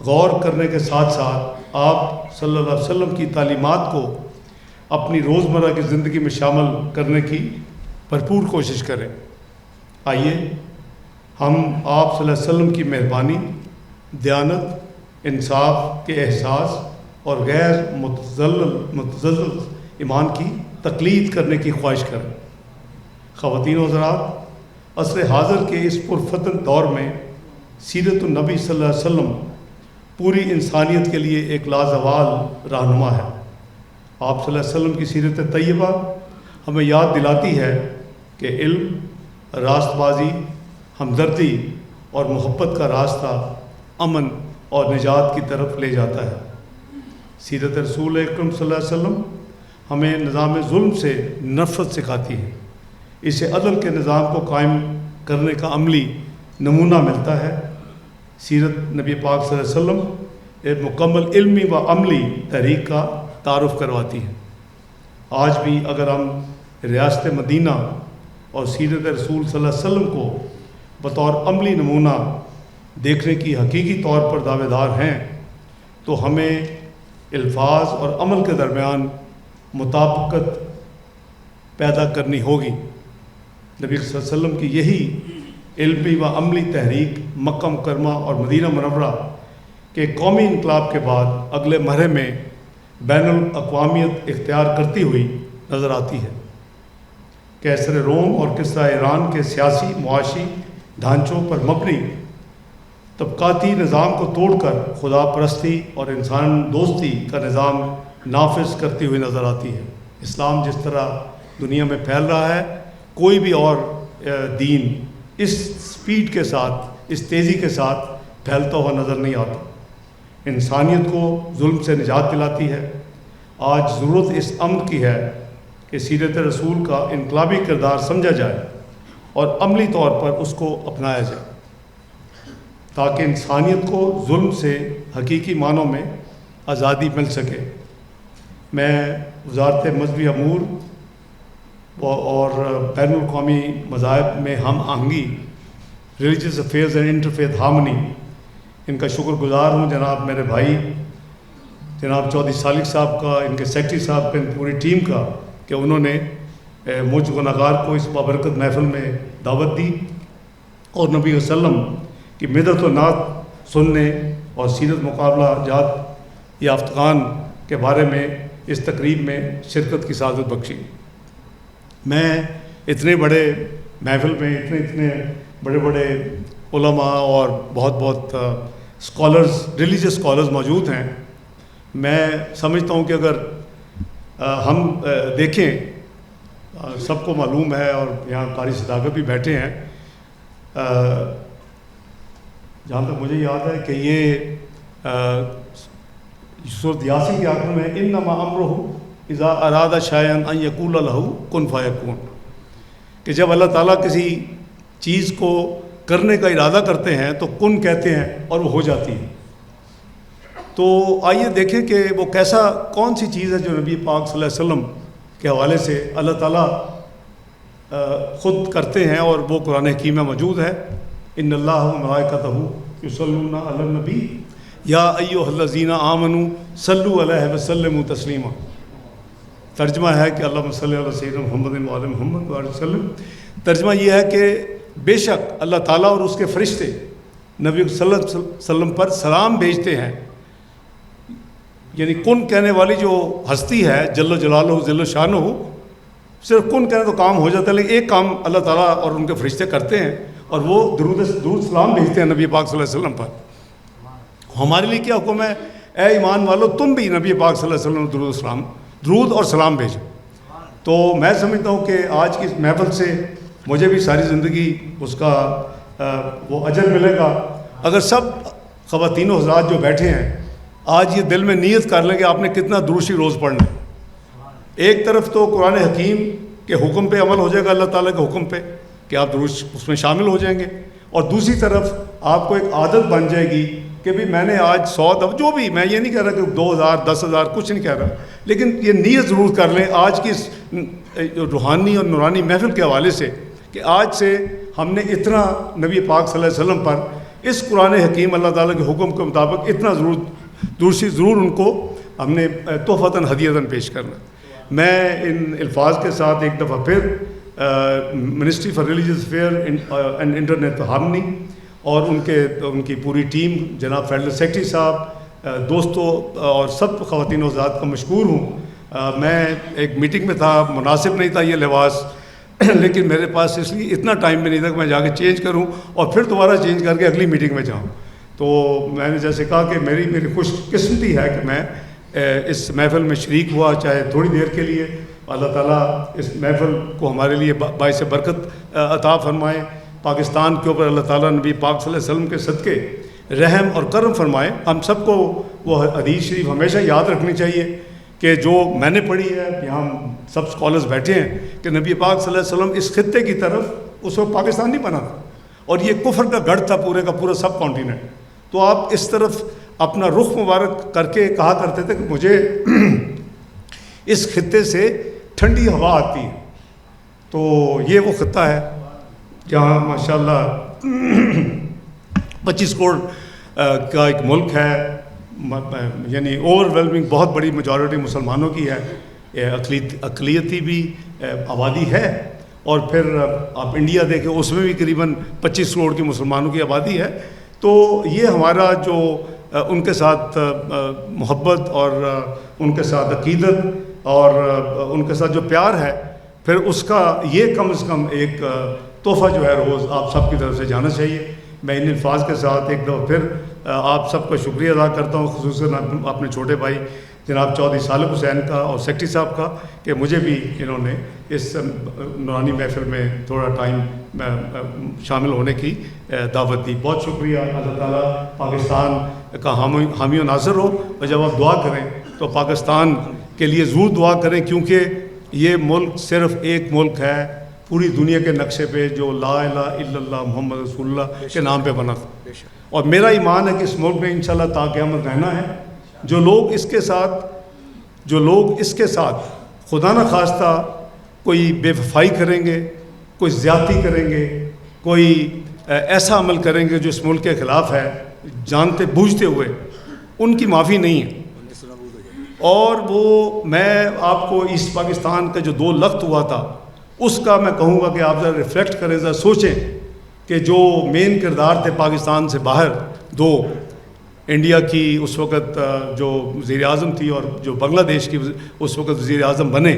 غور کرنے کے ساتھ ساتھ آپ صلی اللہ علیہ وسلم کی تعلیمات کو اپنی روزمرہ کی زندگی میں شامل کرنے کی بھرپور کوشش کریں۔ آئیے ہم آپ صلی اللہ علیہ وسلم کی مہربانی، دیانت، انصاف کے احساس اور غیر متزلزل ایمان کی تقلید کرنے کی خواہش کریں۔ خواتین و حضرات، عصر حاضر کے اس پرفتن دور میں سیرت النبی صلی اللہ علیہ وسلم پوری انسانیت کے لیے ایک لازوال رہنما ہے۔ آپ صلی اللہ علیہ وسلم کی سیرت طیبہ ہمیں یاد دلاتی ہے کہ علم، راست بازی، ہمدردی اور محبت کا راستہ امن اور نجات کی طرف لے جاتا ہے۔ سیرت رسول اکرم صلی اللہ علیہ وسلم ہمیں نظام ظلم سے نفرت سکھاتی ہے۔ اسے عدل کے نظام کو قائم کرنے کا عملی نمونہ ملتا ہے۔ سیرت نبی پاک صلی اللہ علیہ وسلم ایک مکمل علمی و عملی تحریک کا تعارف کرواتی ہے۔ آج بھی اگر ہم ریاست مدینہ اور سیرت رسول صلی اللہ علیہ وسلم کو بطور عملی نمونہ دیکھنے کی حقیقی طور پر دعوے دار ہیں تو ہمیں الفاظ اور عمل کے درمیان مطابقت پیدا کرنی ہوگی۔ نبی صلی اللہ علیہ وسلم کی یہی علمی و عملی تحریک مکہ مکرمہ اور مدینہ منورہ کے قومی انقلاب کے بعد اگلے مرحلے میں بین الاقوامیت اختیار کرتی ہوئی نظر آتی ہے۔ کیسر روم اور کسریٰ ایران کے سیاسی معاشی ڈھانچوں پر مبنی طبقاتی نظام کو توڑ کر خدا پرستی اور انسان دوستی کا نظام نافذ کرتی ہوئی نظر آتی ہے۔ اسلام جس طرح دنیا میں پھیل رہا ہے، کوئی بھی اور دین اس سپیڈ کے ساتھ، اس تیزی کے ساتھ پھیلتا ہوا نظر نہیں آتا۔ انسانیت کو ظلم سے نجات دلاتی ہے۔ آج ضرورت اس امر کی ہے کہ سیرت رسول کا انقلابی کردار سمجھا جائے اور عملی طور پر اس کو اپنایا جائے تاکہ انسانیت کو ظلم سے حقیقی معنوں میں آزادی مل سکے۔ میں وزارت مذہبی امور اور بین الاقوامی مذاہب میں ہم آہنگی، religious affairs and interfaith harmony, ان کا شکر گزار ہوں جناب میرے بھائی جناب چودھری سالک صاحب کا، ان کے سیکٹری صاحب کا، ان پوری ٹیم کا، کہ انہوں نے مجھ گناہگار کو اس بابرکت محفل میں دعوت دی اور نبی صلی اللہ علیہ وسلم کی مدحت و نعت سننے اور سیرت مقابلہ جات یافتگان کے بارے میں اس تقریب میں شرکت کی سعادت بخشی۔ میں اتنے بڑے محفل میں اتنے بڑے بڑے علماء اور بہت اسکالرز، ریلیجیس اسکالرز موجود ہیں۔ میں سمجھتا ہوں کہ اگر ہم دیکھیں، سب کو معلوم ہے اور یہاں قاری صداقت بھی بیٹھے ہیں، جہاں تک مجھے یاد ہے کہ یہ سورۃ یاسین کے آخر میں انما امرہ اذا اراد شیئا ان یقول لہ کن فیکون، کہ جب اللہ تعالیٰ کسی چیز کو کرنے کا ارادہ کرتے ہیں تو کن کہتے ہیں اور وہ ہو جاتی ہے۔ تو آئیے دیکھیں کہ وہ کون سی چیز ہے جو نبی پاک صلی اللہ علیہ وسلم کے حوالے سے اللہ تعالیٰ خود کرتے ہیں، اور وہ قرآن حکیم میں موجود ہے۔ ان اللہ و ملائکتہ یصلون علی النبی یا ایھا الذین آمنوا صلوا علیہ وسلموا تسلیما۔ ترجمہ ہے کہ اللہم صلی علی سیدنا محمد و علی محمد وآلہ وسلم۔ ترجمہ یہ ہے کہ بے شک اللہ تعالیٰ اور اس کے فرشتے نبی صلی اللہ علیہ وسلم پر سلام بھیجتے ہیں۔ یعنی کن کہنے والی جو ہستی ہے جل جلالہ ذل شانہ، صرف کن کہنے تو کام ہو جاتا ہے، لیکن ایک کام اللہ تعالیٰ اور ان کے فرشتے کرتے ہیں، اور وہ درود سلام بھیجتے ہیں نبی پاک صلی اللہ علیہ وسلم پر۔ ہمارے لیے کیا حکم ہے؟ اے ایمان والو، تم بھی نبی پاک صلی اللہ علیہ وسلم درود اور سلام بھیجو۔ تو میں سمجھتا ہوں کہ آج کی محفل سے مجھے بھی ساری زندگی اس کا وہ اجر ملے گا اگر سب خواتین و حضرات جو بیٹھے ہیں آج یہ دل میں نیت کر لیں کہ آپ نے کتنا دروشی روز پڑھنا ہے۔ ایک طرف تو قرآن حکیم کے حکم پہ عمل ہو جائے گا، اللہ تعالیٰ کے حکم پہ کہ آپ دروش اس میں شامل ہو جائیں گے، اور دوسری طرف آپ کو ایک عادت بن جائے گی کہ بھی میں نے آج 100 دفعہ، جو بھی، میں یہ نہیں کہہ رہا کہ 2000 10,000 کچھ نہیں کہہ رہا، لیکن یہ نیت ضرور کر لیں آج کی اس روحانی اور نورانی محفل کے حوالے سے کہ آج سے ہم نے اتنا نبی پاک صلی اللہ علیہ وسلم پر اس قرآن حکیم اللہ تعالیٰ کے حکم کے مطابق اتنا ضرور ان کو ہم نے تحفتاً ہدیتاً پیش کرنا. میں ان الفاظ کے ساتھ ایک دفعہ پھر ministry for religious affair and internet harmony اور ان کی پوری ٹیم، جناب فیڈرل سیکرٹری صاحب، دوستوں اور سب خواتین و حضرات کا مشکور ہوں. میں ایک میٹنگ میں تھا، مناسب نہیں تھا یہ لباس، لیکن میرے پاس اس لیے اتنا ٹائم بھی نہیں تھا کہ میں جا کے چینج کروں اور پھر دوبارہ چینج کر کے اگلی میٹنگ میں جاؤں. تو میں نے جیسے کہا کہ میری خوش قسمتی ہے کہ میں اس محفل میں شریک ہوا، چاہے تھوڑی دیر کے لیے. اللہ تعالیٰ اس محفل کو ہمارے لیے باعث برکت عطا فرمائے. پاکستان کے اوپر اللہ تعالیٰ نبی پاک صلی اللہ علیہ وسلم کے صدقے رحم اور کرم فرمائے. ہم سب کو وہ حدیث شریف ہمیشہ یاد رکھنی چاہیے کہ جو میں نے پڑھی ہے، یہاں سب اسکالرز بیٹھے ہیں، کہ نبی پاک صلی اللہ علیہ وسلم اس خطے کی طرف، اس وقت پاکستان نہیں بنا تھا اور یہ کفر کا گڑھ تھا پورے کا پورا سب کانٹیننٹ. تو آپ اس طرف اپنا رخ مبارک کر کے کہا کرتے تھے کہ مجھے اس خطے سے ٹھنڈی ہوا آتی ہے. تو یہ وہ خطہ ہے جہاں ماشاءاللہ 25 کروڑ کا ایک ملک ہے، یعنی اوور ویلمنگ بہت بڑی میجورٹی مسلمانوں کی ہے، اقلیتی بھی آبادی ہے. اور پھر آپ انڈیا دیکھیں، اس میں بھی قریباً 25 کروڑ کی مسلمانوں کی آبادی ہے. تو یہ ہمارا جو ان کے ساتھ محبت اور ان کے ساتھ عقیدت اور ان کے ساتھ جو پیار ہے، پھر اس کا یہ کم از کم ایک تحفہ جو ہے روز آپ سب کی طرف سے جانا چاہیے. میں ان الفاظ کے ساتھ ایک دفعہ پھر آپ سب کا شکریہ ادا کرتا ہوں، خصوصاً اپنے چھوٹے بھائی جناب چودھری صالح حسین کا اور سیکرٹری صاحب کا، کہ مجھے بھی انہوں نے اس نورانی محفل میں تھوڑا ٹائم شامل ہونے کی دعوت دی. بہت شکریہ. اللہ تعالیٰ پاکستان کا حامی و ناصر ہو. اور جب آپ دعا کریں تو پاکستان کے لیے ضرور دعا کریں، کیونکہ یہ ملک صرف ایک ملک ہے پوری دنیا کے نقشے پہ جو لا الہ الا اللہ محمد رسول اللہ کے نام پہ بنا تھا. اور میرا ایمان ہے کہ اس ملک میں انشاءاللہ تا قیامت رہنا ہے. جو لوگ اس کے ساتھ خدا نہ خواستہ کوئی بے وفائی کریں گے، کوئی زیادتی کریں گے، کوئی ایسا عمل کریں گے جو اس ملک کے خلاف ہے، جانتے بوجھتے ہوئے، ان کی معافی نہیں ہے. اور وہ میں آپ کو ایسٹ پاکستان کا جو 2 لخت ہوا تھا، اس کا میں کہوں گا کہ آپ ذرا ریفلیکٹ کریں، ذرا سوچیں کہ جو مین کردار تھے پاکستان سے باہر 2، انڈیا کی اس وقت جو وزیر اعظم تھی اور جو بنگلہ دیش کی اس وقت وزیر اعظم بنے،